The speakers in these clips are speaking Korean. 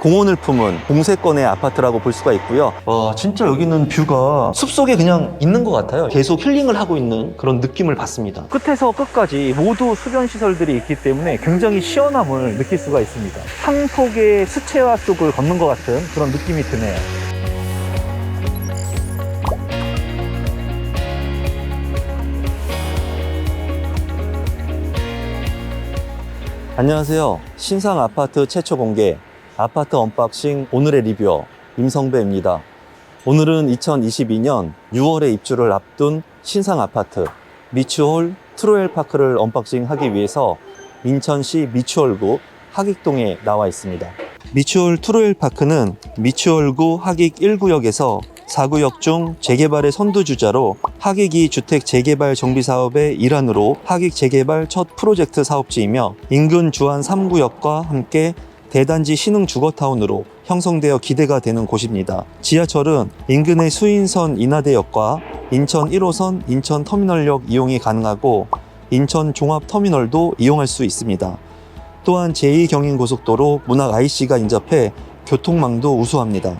공원을 품은 공세권의 아파트라고 볼 수가 있고요. 진짜 여기는 뷰가 숲속에 그냥 있는 것 같아요. 계속 힐링을 하고 있는 그런 느낌을 받습니다. 끝에서 끝까지 모두 수변 시설들이 있기 때문에 굉장히 시원함을 느낄 수가 있습니다. 한 폭의 수채화 속을 걷는 것 같은 그런 느낌이 드네요. 안녕하세요. 신상 아파트 최초 공개 아파트 언박싱 오늘의 리뷰어 임성배입니다. 오늘은 2022년 6월에 입주를 앞둔 신상 아파트 미추홀 트로엘파크를 언박싱하기 위해서 인천시 미추홀구 하익동에 나와 있습니다. 미추홀 트로엘파크는 미추홀구 하익 1구역에서 4구역 중 재개발의 선두주자로 하익이 주택 재개발 정비 사업의 일환으로 하익 재개발 첫 프로젝트 사업지이며 인근 주안 3구역과 함께 대단지 신흥 주거타운으로 형성되어 기대가 되는 곳입니다. 지하철은 인근의 수인선 인하대역과 인천 1호선 인천터미널역 이용이 가능하고 인천 종합터미널도 이용할 수 있습니다. 또한 제2경인고속도로 문학 IC가 인접해 교통망도 우수합니다.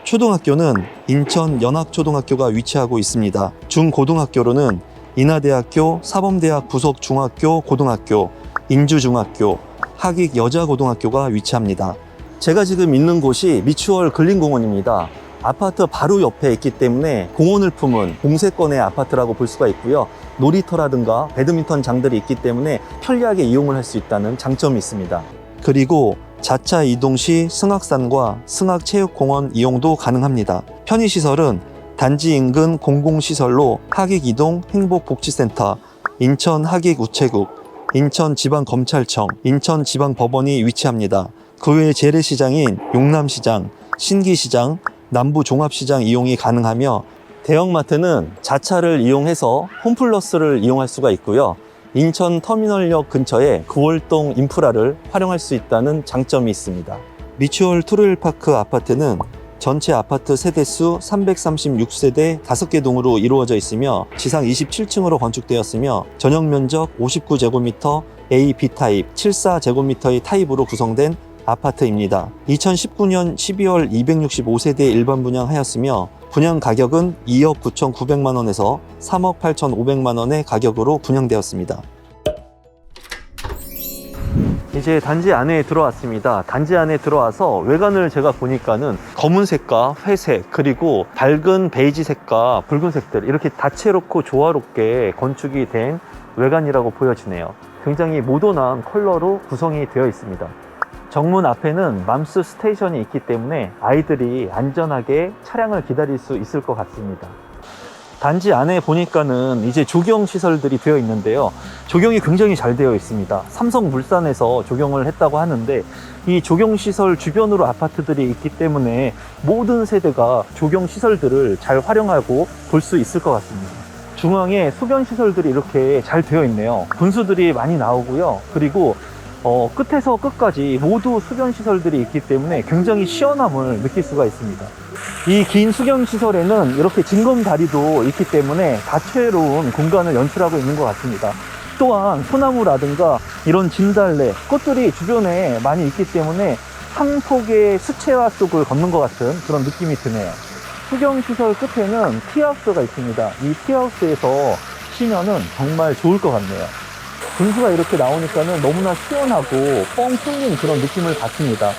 초등학교는 인천 연합초등학교가 위치하고 있습니다. 중고등학교로는 인하대학교, 사범대학 부속 중학교, 고등학교, 인주중학교, 하익 여자고등학교가 위치합니다. 제가 지금 있는 곳이 미추홀 근린공원입니다. 아파트 바로 옆에 있기 때문에 공원을 품은 공세권의 아파트라고 볼 수가 있고요. 놀이터라든가 배드민턴장들이 있기 때문에 편리하게 이용을 할 수 있다는 장점이 있습니다. 그리고 자차 이동 시 승악산과 승악체육공원 이용도 가능합니다. 편의시설은 단지 인근 공공시설로 하익이동 행복복지센터, 인천 하익우체국, 인천지방검찰청, 인천지방법원이 위치합니다. 그 외에 재래시장인 용남시장, 신기시장, 남부종합시장 이용이 가능하며 대형마트는 자차를 이용해서 홈플러스를 이용할 수가 있고요. 인천터미널역 근처에 9월동 인프라를 활용할 수 있다는 장점이 있습니다. 미추홀 트로엘파크 아파트는 전체 아파트 세대수 336세대 5개 동으로 이루어져 있으며 지상 27층으로 건축되었으며 전용 면적 59제곱미터 A, B타입 74제곱미터의 타입으로 구성된 아파트입니다. 2019년 12월 265세대 일반 분양하였으며 분양 가격은 2억 9,900만 원에서 3억 8,500만 원의 가격으로 분양되었습니다. 이제 단지 안에 들어왔습니다. 단지 안에 들어와서 외관을 제가 보니까는 검은색과 회색 그리고 밝은 베이지색과 붉은색들 이렇게 다채롭고 조화롭게 건축이 된 외관이라고 보여지네요. 굉장히 모던한 컬러로 구성이 되어 있습니다. 정문 앞에는 맘스 스테이션이 있기 때문에 아이들이 안전하게 차량을 기다릴 수 있을 것 같습니다. 단지 안에 보니까는 이제 조경 시설들이 되어 있는데요. 조경이 굉장히 잘 되어 있습니다. 삼성물산에서 조경을 했다고 하는데 이 조경 시설 주변으로 아파트들이 있기 때문에 모든 세대가 조경 시설들을 잘 활용하고 볼 수 있을 것 같습니다. 중앙에 소변 시설들이 이렇게 잘 되어 있네요. 분수들이 많이 나오고요. 그리고 끝에서 끝까지 모두 수변 시설들이 있기 때문에 굉장히 시원함을 느낄 수가 있습니다. 이 긴 수경 시설에는 이렇게 징검다리도 있기 때문에 다채로운 공간을 연출하고 있는 것 같습니다. 또한 소나무라든가 이런 진달래, 꽃들이 주변에 많이 있기 때문에 한 폭의 수채화 속을 걷는 것 같은 그런 느낌이 드네요. 수경 시설 끝에는 티하우스가 있습니다. 이 티하우스에서 쉬면은 정말 좋을 것 같네요. 분수가 이렇게 나오니까는 너무나 시원하고 뻥 뚫린 그런 느낌을 받습니다.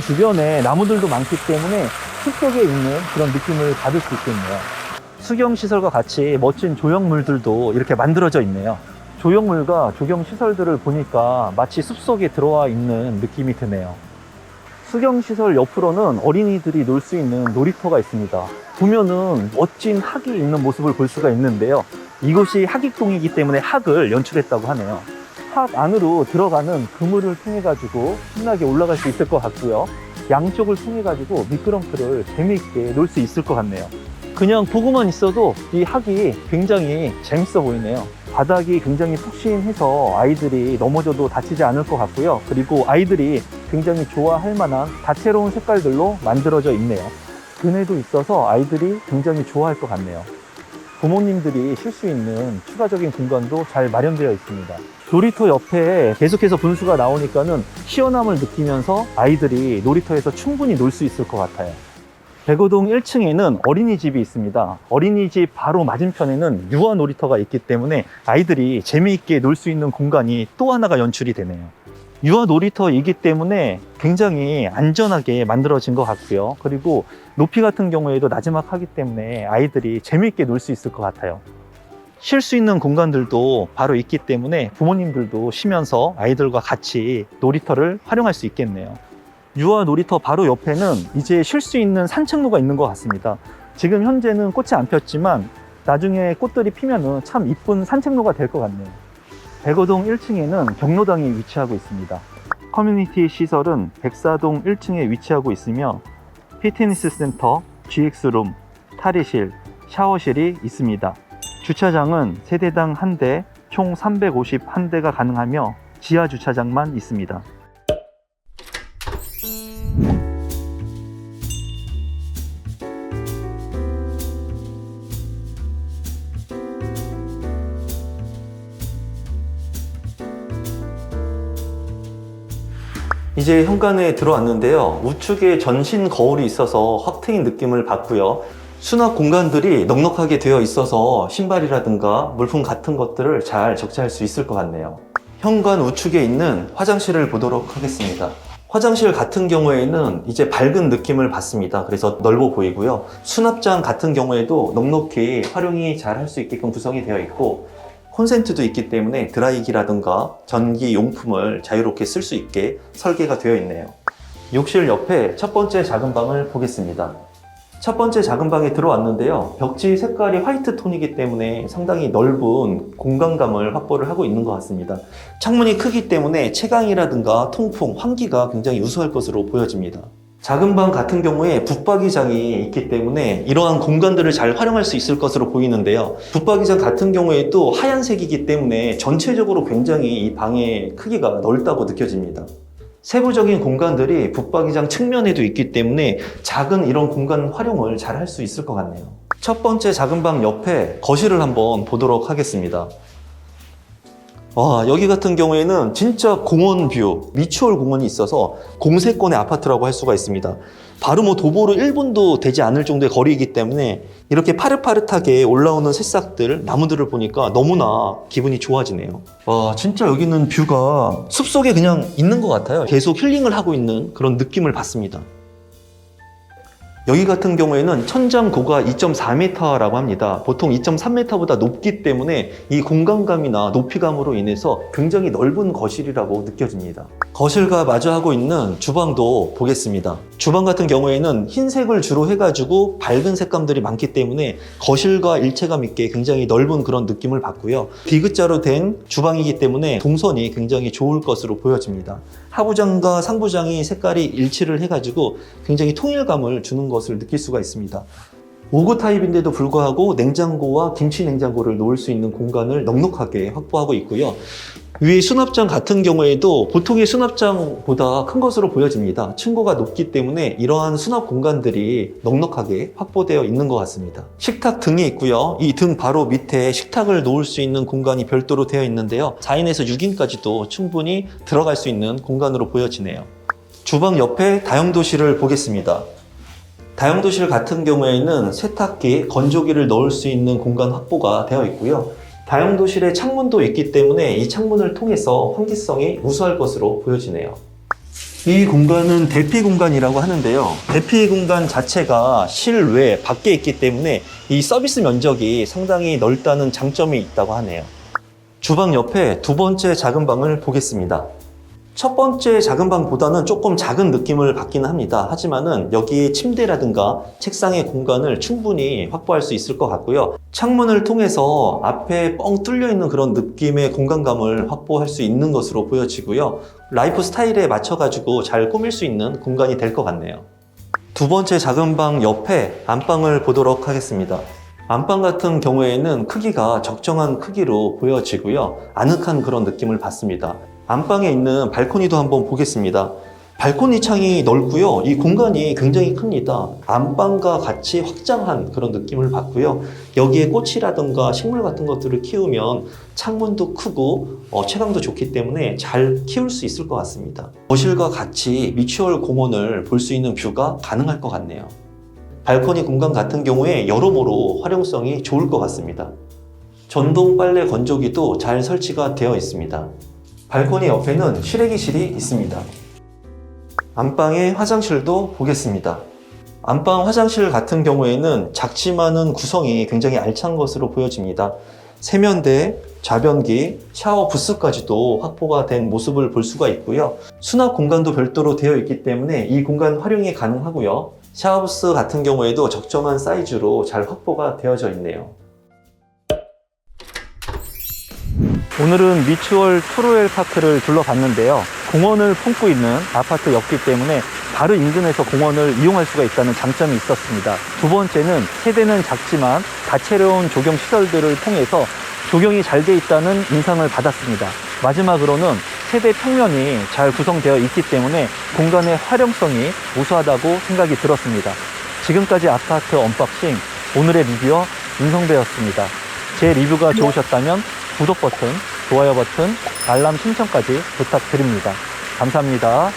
주변에 나무들도 많기 때문에 숲속에 있는 그런 느낌을 받을 수 있겠네요. 수경시설과 같이 멋진 조형물들도 이렇게 만들어져 있네요. 조형물과 조경시설들을 보니까 마치 숲속에 들어와 있는 느낌이 드네요. 수경시설 옆으로는 어린이들이 놀 수 있는 놀이터가 있습니다. 보면은 멋진 학이 있는 모습을 볼 수가 있는데요. 이곳이 하익동이기 때문에 학을 연출했다고 하네요. 학 안으로 들어가는 그물을 통해 가지고 신나게 올라갈 수 있을 것 같고요. 양쪽을 통해 가지고 미끄럼틀을 재미있게 놀 수 있을 것 같네요. 그냥 보고만 있어도 이 학이 굉장히 재밌어 보이네요. 바닥이 굉장히 푹신해서 아이들이 넘어져도 다치지 않을 것 같고요. 그리고 아이들이 굉장히 좋아할 만한 다채로운 색깔들로 만들어져 있네요. 그네도 있어서 아이들이 굉장히 좋아할 것 같네요. 부모님들이 쉴 수 있는 추가적인 공간도 잘 마련되어 있습니다. 놀이터 옆에 계속해서 분수가 나오니까는 시원함을 느끼면서 아이들이 놀이터에서 충분히 놀 수 있을 것 같아요. 백오동 1층에는 어린이집이 있습니다. 어린이집 바로 맞은편에는 유아 놀이터가 있기 때문에 아이들이 재미있게 놀 수 있는 공간이 또 하나가 연출이 되네요. 유아 놀이터이기 때문에 굉장히 안전하게 만들어진 것 같고요. 그리고 높이 같은 경우에도 나지막하기 때문에 아이들이 재미있게 놀 수 있을 것 같아요. 쉴 수 있는 공간들도 바로 있기 때문에 부모님들도 쉬면서 아이들과 같이 놀이터를 활용할 수 있겠네요. 유아 놀이터 바로 옆에는 이제 쉴 수 있는 산책로가 있는 것 같습니다. 지금 현재는 꽃이 안 폈지만 나중에 꽃들이 피면은 참 이쁜 산책로가 될 것 같네요. 백오동 1층에는 경로당이 위치하고 있습니다. 커뮤니티 시설은 백사동 1층에 위치하고 있으며 피트니스 센터, GX룸, 탈의실, 샤워실이 있습니다. 주차장은 세대당 1대, 총 351대가 가능하며 지하 주차장만 있습니다. 이제 현관에 들어왔는데요. 우측에 전신 거울이 있어서 확 트인 느낌을 받고요. 수납 공간들이 넉넉하게 되어 있어서 신발이라든가 물품 같은 것들을 잘 적재할 수 있을 것 같네요. 현관 우측에 있는 화장실을 보도록 하겠습니다. 화장실 같은 경우에는 이제 밝은 느낌을 받습니다. 그래서 넓어 보이고요. 수납장 같은 경우에도 넉넉히 활용이 잘 할 수 있게끔 구성이 되어 있고 콘센트도 있기 때문에 드라이기라든가 전기 용품을 자유롭게 쓸 수 있게 설계가 되어 있네요. 욕실 옆에 첫 번째 작은 방을 보겠습니다. 첫 번째 작은 방에 들어왔는데요. 벽지 색깔이 화이트 톤이기 때문에 상당히 넓은 공간감을 확보를 하고 있는 것 같습니다. 창문이 크기 때문에 채광이라든가 통풍, 환기가 굉장히 우수할 것으로 보여집니다. 작은 방 같은 경우에 붙박이장이 있기 때문에 이러한 공간들을 잘 활용할 수 있을 것으로 보이는데요. 붙박이장 같은 경우에도 하얀색이기 때문에 전체적으로 굉장히 이 방의 크기가 넓다고 느껴집니다. 세부적인 공간들이 붙박이장 측면에도 있기 때문에 작은 이런 공간 활용을 잘 할 수 있을 것 같네요. 첫 번째 작은 방 옆에 거실을 한번 보도록 하겠습니다. 와, 여기 같은 경우에는 진짜 공원 뷰, 미추홀 공원이 있어서 공세권의 아파트라고 할 수가 있습니다. 바로 뭐 도보로 1분도 되지 않을 정도의 거리이기 때문에 이렇게 파릇파릇하게 올라오는 새싹들, 나무들을 보니까 너무나 기분이 좋아지네요. 와, 진짜 여기는 뷰가 숲속에 그냥 있는 것 같아요. 계속 힐링을 하고 있는 그런 느낌을 받습니다. 여기 같은 경우에는 천장 고가 2.4m라고 합니다. 보통 2.3m보다 높기 때문에 이 공간감이나 높이감으로 인해서 굉장히 넓은 거실이라고 느껴집니다. 거실과 마주하고 있는 주방도 보겠습니다. 주방 같은 경우에는 흰색을 주로 해가지고 밝은 색감들이 많기 때문에 거실과 일체감 있게 굉장히 넓은 그런 느낌을 받고요. D자로 된 주방이기 때문에 동선이 굉장히 좋을 것으로 보여집니다. 하부장과 상부장이 색깔이 일치를 해가지고 굉장히 통일감을 주는 것을 느낄 수가 있습니다. 5구 타입인데도 불구하고 냉장고와 김치 냉장고를 놓을 수 있는 공간을 넉넉하게 확보하고 있고요. 위에 수납장 같은 경우에도 보통의 수납장보다 큰 것으로 보여집니다. 층고가 높기 때문에 이러한 수납 공간들이 넉넉하게 확보되어 있는 것 같습니다. 식탁 등이 있고요. 이 등 바로 밑에 식탁을 놓을 수 있는 공간이 별도로 되어 있는데요. 4인에서 6인까지도 충분히 들어갈 수 있는 공간으로 보여지네요. 주방 옆에 다용도실을 보겠습니다. 다용도실 같은 경우에는 세탁기, 건조기를 넣을 수 있는 공간 확보가 되어 있고요. 다용도실에 창문도 있기 때문에 이 창문을 통해서 환기성이 우수할 것으로 보여지네요. 이 공간은 대피 공간이라고 하는데요. 대피 공간 자체가 실외 밖에 있기 때문에 이 서비스 면적이 상당히 넓다는 장점이 있다고 하네요. 주방 옆에 두 번째 작은 방을 보겠습니다. 첫 번째 작은 방보다는 조금 작은 느낌을 받기는 합니다. 하지만은 여기에 침대라든가 책상의 공간을 충분히 확보할 수 있을 것 같고요. 창문을 통해서 앞에 뻥 뚫려 있는 그런 느낌의 공간감을 확보할 수 있는 것으로 보여지고요. 라이프 스타일에 맞춰가지고 잘 꾸밀 수 있는 공간이 될 것 같네요. 두 번째 작은 방 옆에 안방을 보도록 하겠습니다. 안방 같은 경우에는 크기가 적정한 크기로 보여지고요. 아늑한 그런 느낌을 받습니다. 안방에 있는 발코니도 한번 보겠습니다. 발코니 창이 넓고요. 이 공간이 굉장히 큽니다. 안방과 같이 확장한 그런 느낌을 받고요. 여기에 꽃이라든가 식물 같은 것들을 키우면 창문도 크고 채광도 좋기 때문에 잘 키울 수 있을 것 같습니다. 거실과 같이 미추홀 공원을 볼 수 있는 뷰가 가능할 것 같네요. 발코니 공간 같은 경우에 여러모로 활용성이 좋을 것 같습니다. 전동 빨래 건조기도 잘 설치가 되어 있습니다. 발코니 옆에는 실외기실이 있습니다. 안방의 화장실도 보겠습니다. 안방 화장실 같은 경우에는 작지만은 구성이 굉장히 알찬 것으로 보여집니다. 세면대, 좌변기, 샤워 부스까지도 확보가 된 모습을 볼 수가 있고요. 수납 공간도 별도로 되어 있기 때문에 이 공간 활용이 가능하고요. 샤워 부스 같은 경우에도 적정한 사이즈로 잘 확보가 되어져 있네요. 오늘은 미추홀 트루웰 파크를 둘러봤는데요. 공원을 품고 있는 아파트였기 때문에 바로 인근에서 공원을 이용할 수가 있다는 장점이 있었습니다. 두 번째는 세대는 작지만 다채로운 조경 시설들을 통해서 조경이 잘 돼 있다는 인상을 받았습니다. 마지막으로는 세대 평면이 잘 구성되어 있기 때문에 공간의 활용성이 우수하다고 생각이 들었습니다. 지금까지 아파트 언박싱 오늘의 리뷰어 임성배였습니다. 제 리뷰가 좋으셨다면 구독 버튼, 좋아요 버튼, 알람 신청까지 부탁드립니다. 감사합니다.